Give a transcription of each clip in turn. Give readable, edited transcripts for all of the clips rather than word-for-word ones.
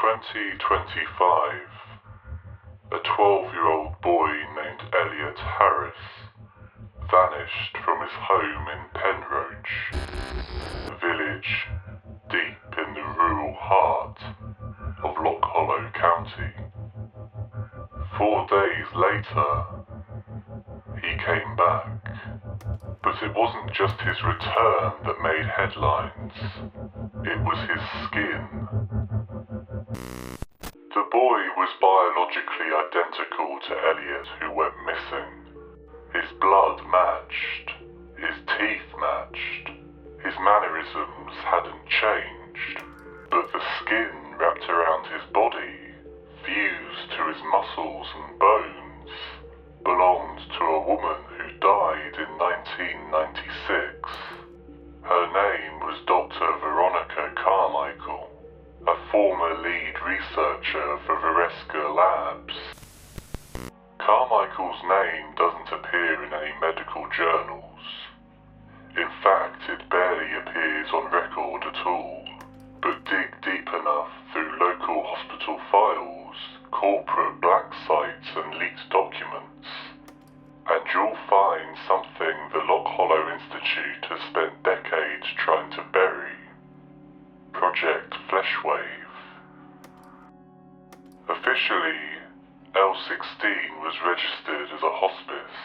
2025, a 12-year-old boy named Elliot Harris vanished from his home in Penroach, a village deep in the rural heart of Lochollow County. 4 days later, he came back. But it wasn't just his return that made headlines, it was his skin. The boy was biologically identical to Elliot, who went missing. His blood matched, his teeth matched, his mannerisms hadn't changed, but the skin wrapped around his body, fused to his muscles and bones, belonged to a woman who died in 1996. Her name was Dr. Veronica Carmichael, a former lead researcher for Viresca labs. Carmichael's name doesn't appear in any medical journals. In fact, it barely appears on record at all. But dig deep enough through local hospital files, corporate black sites and leaked documents, and you'll find something the Lochollow Institute has spent decades trying to bury. Project Fleshwave. Officially, L16 was registered as a hospice,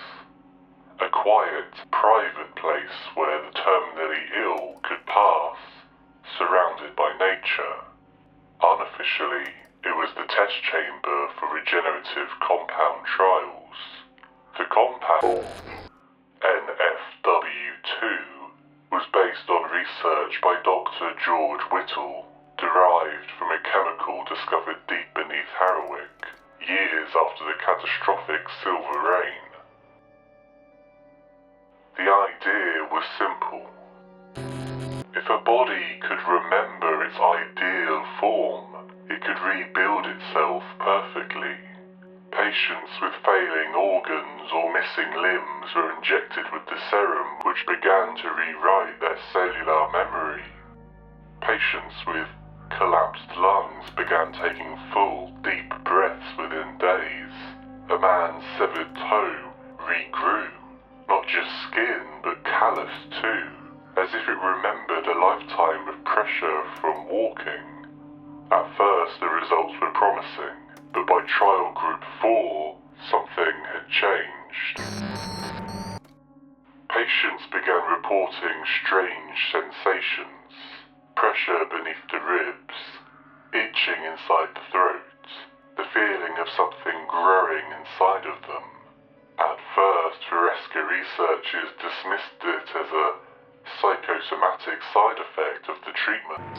a quiet, private place where the terminally ill could pass, surrounded by nature. Unofficially, it was the test chamber for regenerative compound trials. The compound, NFW2, was based on research by Dr. George Whittle, derived from a chemical discovered deep beneath Harwick, years after the catastrophic Silver Rain. The idea was simple. If a body could remember its ideal form, it could rebuild itself perfectly. Patients with failing organs or missing limbs were injected with the serum, which began to rewrite their cellular memory. Patients with collapsed lungs began taking full, deep breaths within days. A man's severed toe regrew, not just skin, but callus too, as if it remembered a lifetime of pressure from walking. At first, the results were promising, but by trial group 4, something had changed. Patients began reporting strange sensations, pressure beneath the ribs, itching inside the throat, the feeling of something growing inside of them. At first, Viresca researchers dismissed it as a psychosomatic side effect of the treatment,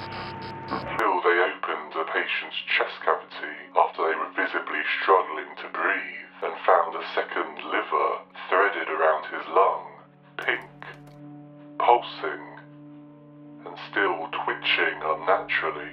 until they opened a patient's chest cavity after they were visibly struggling to breathe and found a second liver threaded around his lung, pink, pulsing, and still twitching unnaturally.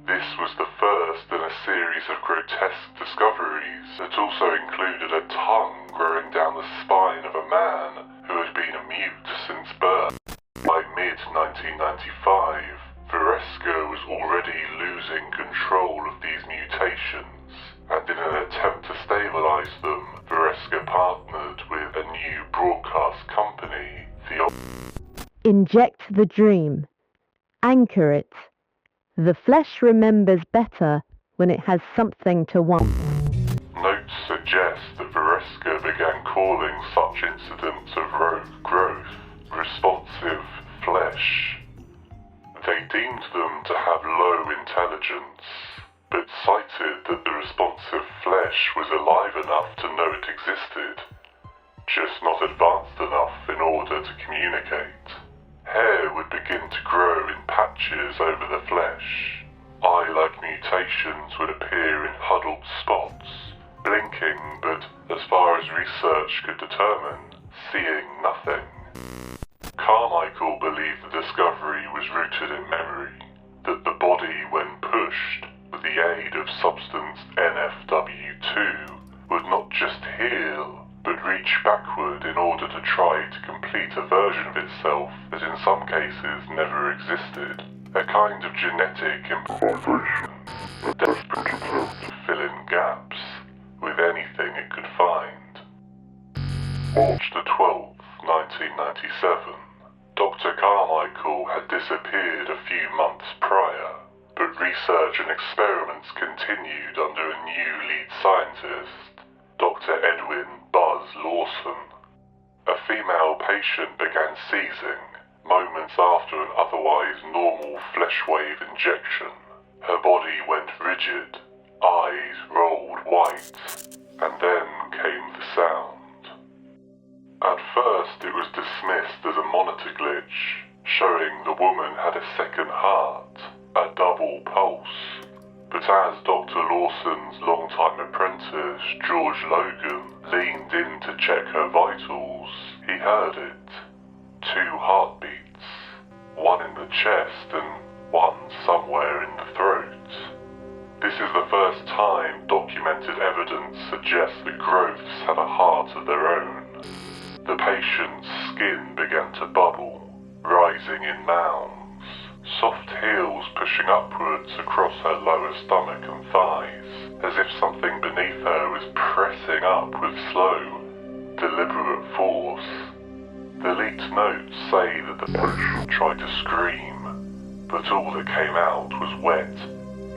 This was the first in a series of grotesque discoveries that also included a tongue growing down the spine of a man who had been a mute since birth. By mid-1995, Viresca was already losing control of these mutations, and in an attempt to stabilize them, Viresca partnered with a new broadcast company, Inject the dream. Anchor it. The flesh remembers better when it has something to want. Notes suggest that Viresca began calling such incidents of rogue growth responsive flesh. They deemed them to have low intelligence, but cited that the responsive flesh was alive enough to know it existed, just not advanced enough in order to communicate. Hair would begin to grow in patches over the flesh. Eye-like mutations would appear in huddled spots, blinking, but as far as research could determine, seeing nothing. Carmichael believed the discovery was rooted in memory, that the body, when pushed, with the aid of substance NFW2, would not just heal, but reach backward in order to try to complete a version of itself that in some cases never existed, a kind of genetic improvisation, a March the 12th, 1997. Dr. Carmichael had disappeared a few months prior, but research and experiments continued under a new lead scientist, Dr. Edwin Buzz Lawson. A female patient began seizing moments after an otherwise normal fleshwave injection. Her body went rigid, eyes rolled white, and then came the sound. At first it was dismissed as a monitor glitch, showing the woman had a second heart, a double pulse. But as Dr. Lawson's longtime apprentice, George Logan, leaned in to check her vitals, he heard it. 2 heartbeats, one in the chest and one somewhere in the throat. This is the first time documented evidence suggests that growths have a heart of their own. The patient's skin began to bubble, rising in mounds, soft heels pushing upwards across her lower stomach and thighs, as if something beneath her was pressing up with slow, deliberate force. The leaked notes say that the patient tried to scream, but all that came out was wet,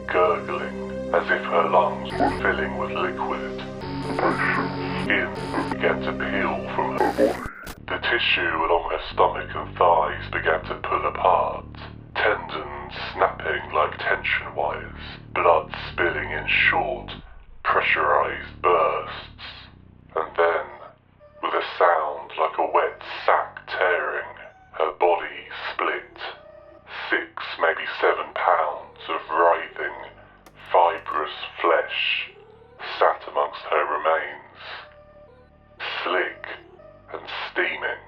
gurgling, as if her lungs were filling with liquid. The patient's skin began to peel from her body. The tissue along her stomach and thighs began to pull apart, tendons snapping like tension wires, blood spilling in short, pressurized bursts. And then, with a sound like a wet sack tearing, her body split. 6, maybe 7 pounds of writhing, fibrous flesh sat amongst her remains, slick and steaming.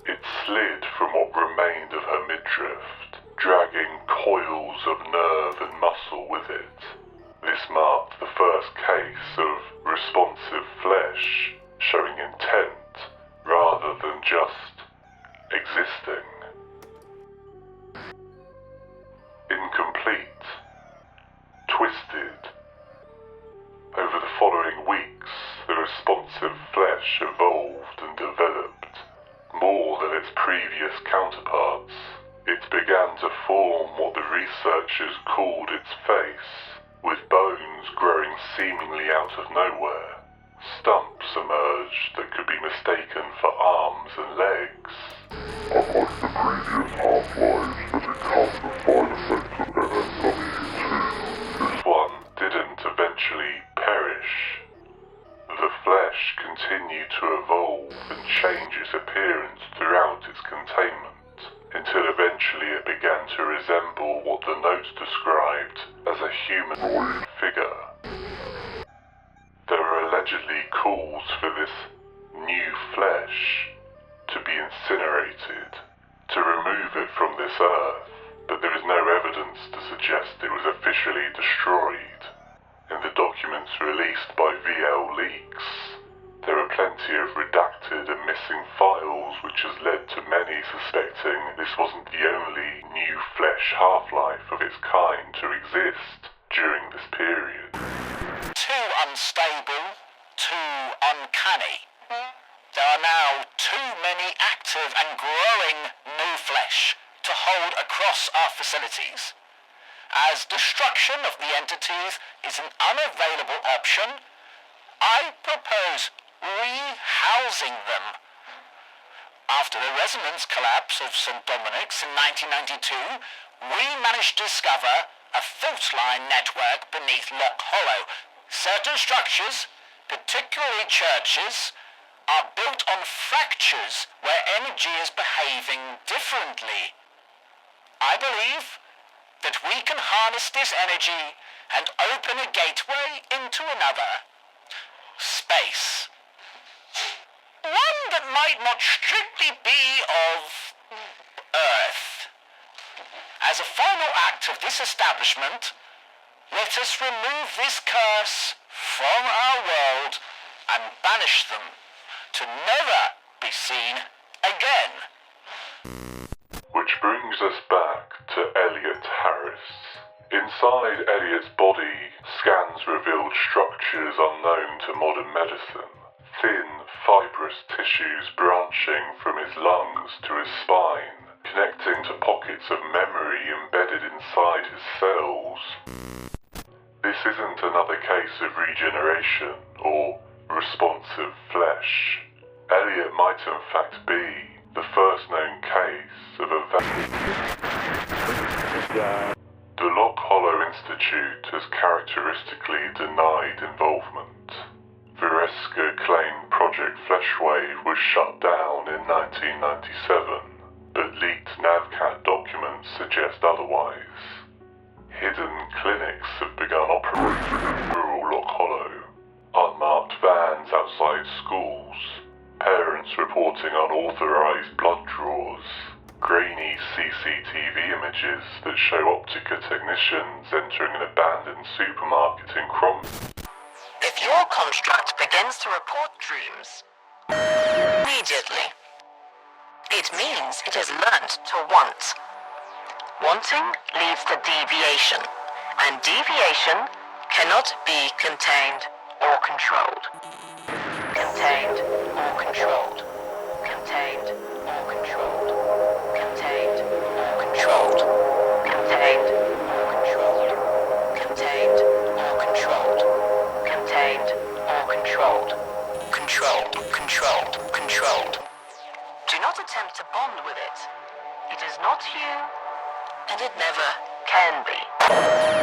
It slid from what remained of her midriff, dragging coils of nerve and muscle with it. This marked the first case of responsive flesh showing intent rather than just existing. Incomplete. Twisted. Over the following weeks, the responsive flesh evolved and developed. More than its previous counterparts, it began to form what the researchers called its face, with bones growing seemingly out of nowhere. Stumps emerged that could be mistaken for arms and legs. Unlike the previous half-lives that encountered the side effects of MSW2, this one didn't eventually perish. The flesh continued to evolve and change its appearance throughout its containment, until eventually it began to resemble what the notes described as a humanoid figure. There are allegedly calls for this new flesh to be incinerated, to remove it from this earth, but there is no evidence to suggest it was officially destroyed. In the documents released by VL Leaks, there are plenty of redacted and missing files, which has led to many suspecting this wasn't the only new flesh half-life of its kind to exist during this period. Too unstable, too uncanny. There are now too many active and growing new flesh to hold across our facilities. As destruction of the entities is an unavailable option, I propose rehousing them. After the resonance collapse of St. Dominic's in 1992, we managed to discover a fault line network beneath Lochollow. Certain structures, particularly churches, are built on fractures where energy is behaving differently. I believe that we can harness this energy and open a gateway into another space. One that might not strictly be of Earth. As a final act of this establishment, let us remove this curse from our world and banish them to never be seen again. Which brings us back to Elliot Harris. Inside Elliot's body, scans revealed structures unknown to modern medicine. Thin, fibrous tissues branching from his lungs to his spine, connecting to pockets of memory embedded inside his cells. This isn't another case of regeneration or responsive flesh. Elliot might in fact be the first known case of a The Lochollow Institute has characteristically denied involvement. Viresca claimed Project Fleshwave was shut down in 1997, but leaked NavCat documents suggest otherwise. Hidden clinics have begun operating in rural Lochollow, unmarked vans outside schools, parents reporting unauthorized blood draws, grainy CCTV images that show Optica technicians entering an abandoned supermarket in If your construct begins to report dreams immediately, it means it has learnt to want. Wanting leads to deviation, and deviation cannot be contained or controlled. Contained or controlled. Contained or controlled. Contained or controlled. Contained or controlled. Contained or controlled. Contained or controlled. Controlled, controlled, controlled. Do not attempt to bond with it. It is not you, and it never can be.